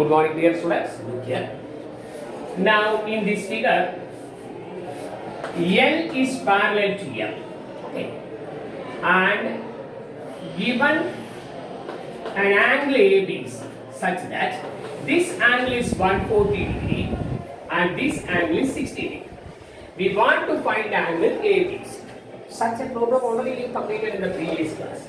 Good morning, dear students. Look here. Now, in this figure, L is parallel to M. Okay. And given an angle ABC such that this angle is 140 degree and this angle is 60 degree. We want to find angle ABC. Such a problem already we completed in the previous class.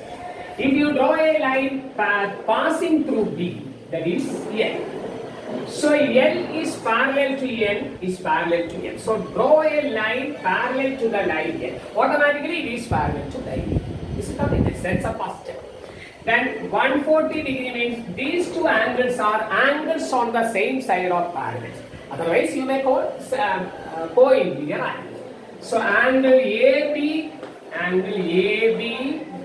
If you draw a line passing through B, that is L. So L is parallel to N is parallel to N. So draw a line parallel to the line N. Automatically it is parallel to the N. This is completed. That's the first step. Then 140 degree means these two angles are angles on the same side of parallel. Otherwise you may call co-interior angle. So angle AB,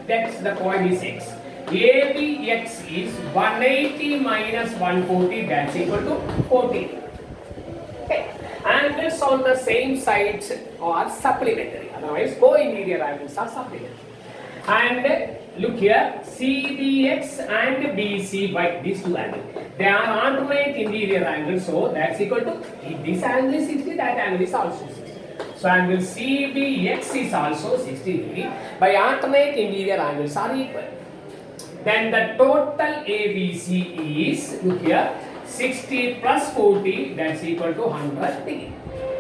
that's the point is X. ABX is 180 minus 140, that's equal to 40. Okay. Angles on the same sides are supplementary. Otherwise co-interior angles are supplementary. And look here, CBX and BCY, these two angles, they are alternate interior angles, so that's equal to, if this angle is 60, that angle is also 60. So angle CBX is also 60 degree. By alternate interior angles are equal. Then the total ABC is, look here, 60 plus 40, that's equal to 100 degree.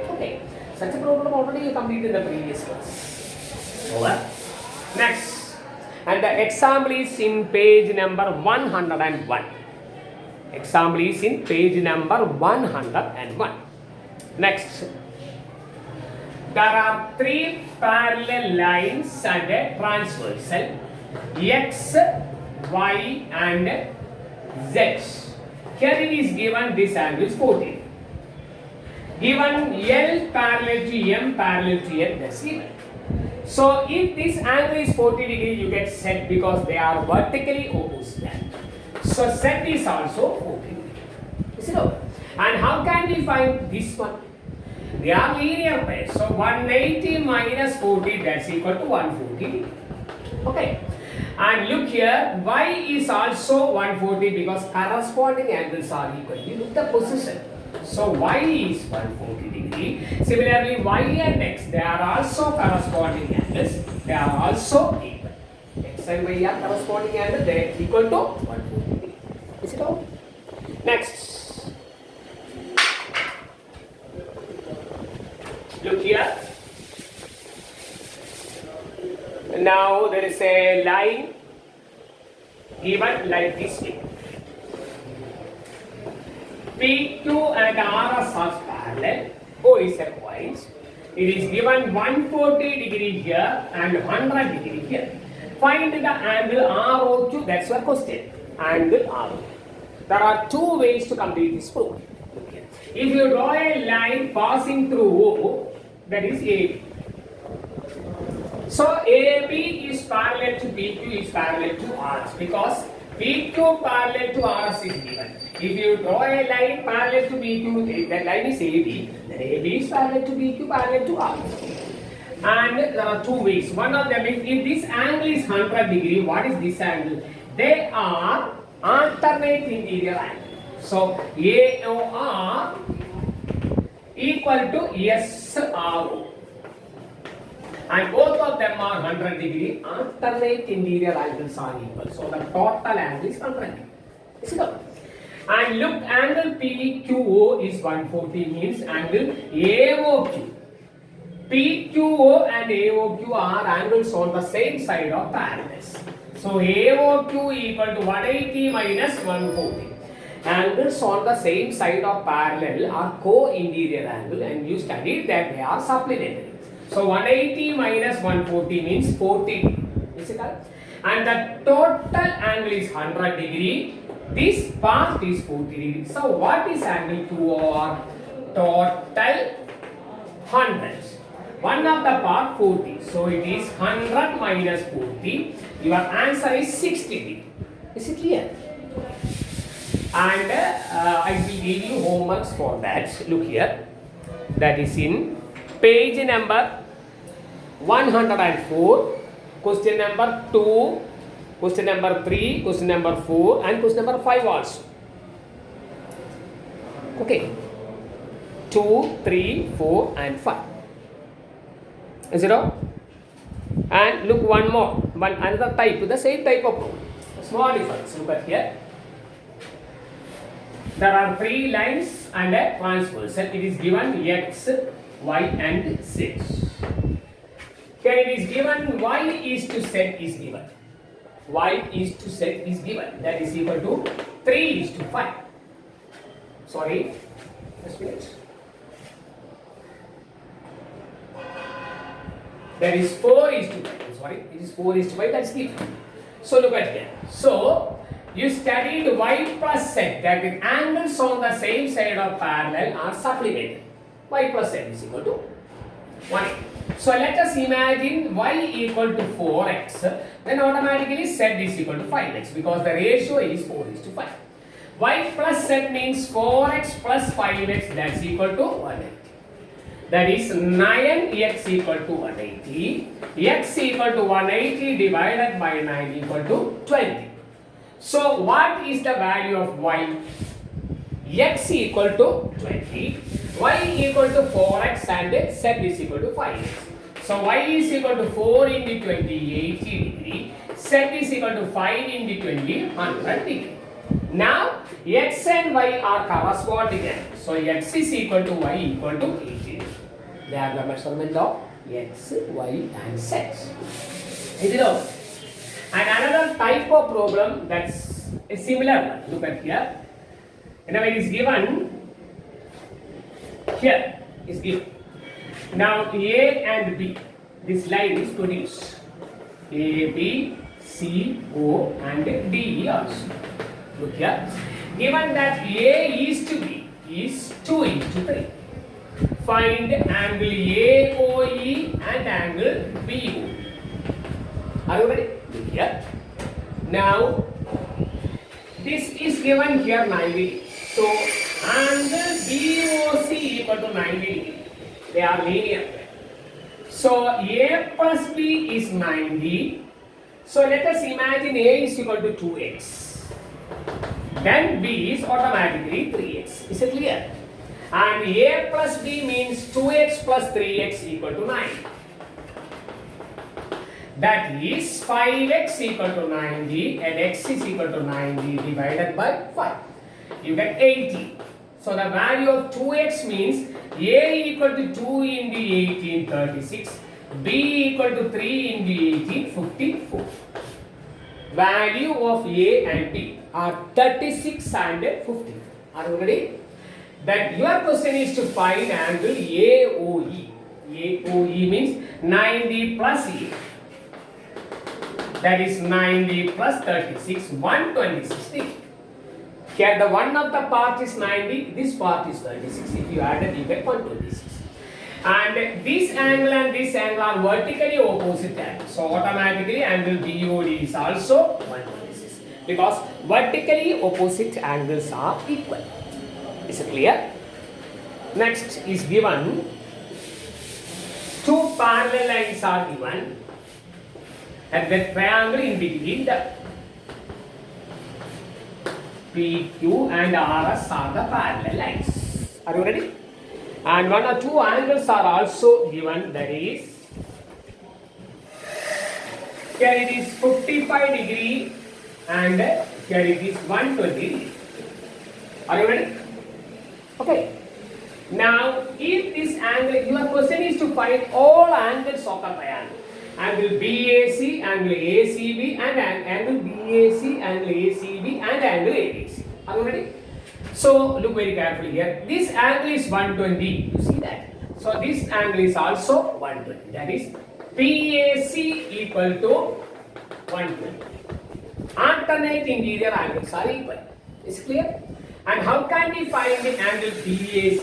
Okay, such a problem already completed in the previous class. Over. Next. And the example is in page number 101. Example is in page number 101. Next. There are three parallel lines and a transversal X, Y and Z. Here it is given this angle is 40. Given L parallel to M parallel to N, that's given. So if this angle is 40 degree, you get Z because they are vertically opposite. So Z is also 40 degree. Is it over? And how can we find this one? They are linear pairs. So 180 minus 40, that's equal to 140 degree. Okay. And look here, Y is also 140 because corresponding angles are equal. You look the position. So Y is 140 degree. Similarly, Y and X, they are also corresponding angles. They are also equal. X and Y are corresponding angles. They are equal to 140 degree. Is it all? Next. Look here. Now there is a line given like this way. P2 and RS are parallel. O is a point. It is given 140 degree here and 100 degree here. Find the angle ROQ. That's your question. Angle ROQ. There are two ways to complete this proof. If you draw a line passing through O, that is AB. So AB is parallel to PQ is parallel to RS because PQ parallel to RS is given. If you draw a line parallel to PQ, that line is AB, then AB is parallel to PQ parallel to RS. And there are two ways. One of them is if this angle is 100 degree, what is this angle? They are alternate interior angle. So AOR equal to SRO. And both of them are 100 degree. Alternate interior angles are equal. So the total angle is 100 degree. Is it okay? And look, angle PQO is 140 means angle AOQ. PQO and AOQ are angles on the same side of parallels. So AOQ equal to 180 minus 140. Angles on the same side of parallel are co-interior angle and you studied that they are supplementary. So 180 minus 140 means 40. Is it correct? And the total angle is 100 degree. This part is 40 degree. So what is angle QOR? Total 100. One of the part 40. So it is 100 minus 40. Your answer is 60 degree. Is it clear? And I will give you homeworks for that. Look here. That is in page number 104, question number 2, question number 3, question number 4 and question number 5 also. Okay, 2, 3, 4 and 5. Is it all? And look one more, another type, the same type of problem. Small difference, look at here. There are 3 lines and a transversal. It is given x, y and z. Here it is given y is to z is given. Y is to z is given. That is equal to 3 is to 5. Sorry, just minute. That is 4 is to 5. Sorry, it is 4 is to 5. That's given. So look at here. So you studied y plus z, that is angles on the same side of parallel are supplemented. Y plus z is equal to 1. So let us imagine y equal to 4x, then automatically z is equal to 5x because the ratio is 4 is to 5. Y plus z means 4x plus 5x, that's equal to 180. That is 9x equal to 180. X equal to 180 divided by 9 equal to 20. So what is the value of y? X equal to 20. Y equal to 4x and z is equal to 5x. So y is equal to 4 into 20, 80 degree. Z is equal to 5 into 20, 100 degree. Now x and y are corresponding. So x is equal to y equal to 80. They are the measurement of x, y and z. Is it all? And another type of problem that's a similar one. Look at here. Now it is given. Here is given. Now A and B. This line is produced. A, B, C, O and D also. Look here. Given that A is to B is 2 into 3. Find angle AOE and angle BO. Are you ready? Look here. Now this is given here 90. So angle BOC equal to 90. They are linear. So A plus B is 90. So let us imagine A is equal to 2x. Then B is automatically 3x. Is it clear? And A plus B means 2x plus 3x equal to 9. That is 5x equal to 90 and x is equal to 90 divided by 5. You get 80. So the value of 2x means A equal to 2 into 18, 36. B equal to 3 into 18, 54. Value of A and B are 36 and 54. Are you ready? That your question is to find angle AOE. AOE means 90 plus E. That is 90 plus 36, 126 degree. Here the one of the part is 90, this part is 36. If you add it, you get 126. And this angle and this angle are vertically opposite angles. So automatically angle BOD is also 126. Because vertically opposite angles are equal. Is it clear? Next is given. 2 parallel lines are given. And the triangle in between the PQ and RS are the parallel lines. Are you ready? And 1 or 2 angles are also given. That is, here it is 55 degree and here it is 120 degree. Are you ready? Okay. Now, if this angle, your question is to find all angles of the triangle. Angle BAC, angle ACB, and angle BAC, angle ACB, and angle ABC. Are you ready? So, look very carefully here. This angle is 120. You see that? So, this angle is also 120. That is, PAC equal to 120. Alternate interior angles are equal. Is it clear? And how can we find the angle BAC?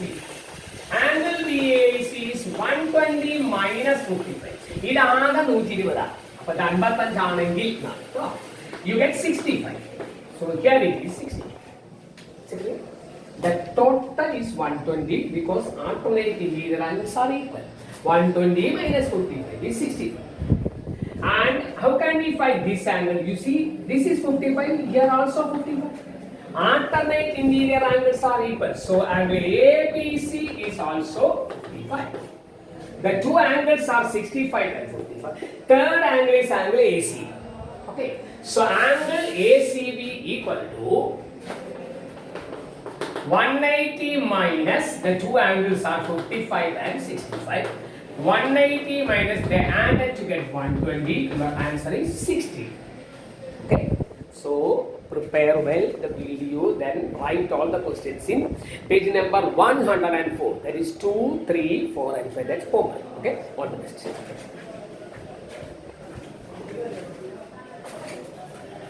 Angle BAC is 120 minus 55. This is 120. You get 65. So here it is 60. The total is 120 because alternate interior angles are equal. 120 minus 55 is 65. And how can we find this angle? You see, this is 55, here also 55. Alternate interior angles are equal. So angle ABC is also 45. The two angles are 65 and 45. Third angle is angle AC. Okay. So angle ACB equal to 180 minus the two angles are 55 and 65. 180 minus they added to get 120. Your answer is 60. Okay. So prepare well the video, then write all the questions in page number 104. That is 2, 3, 4 and 5. That's homework. Okay. All the best.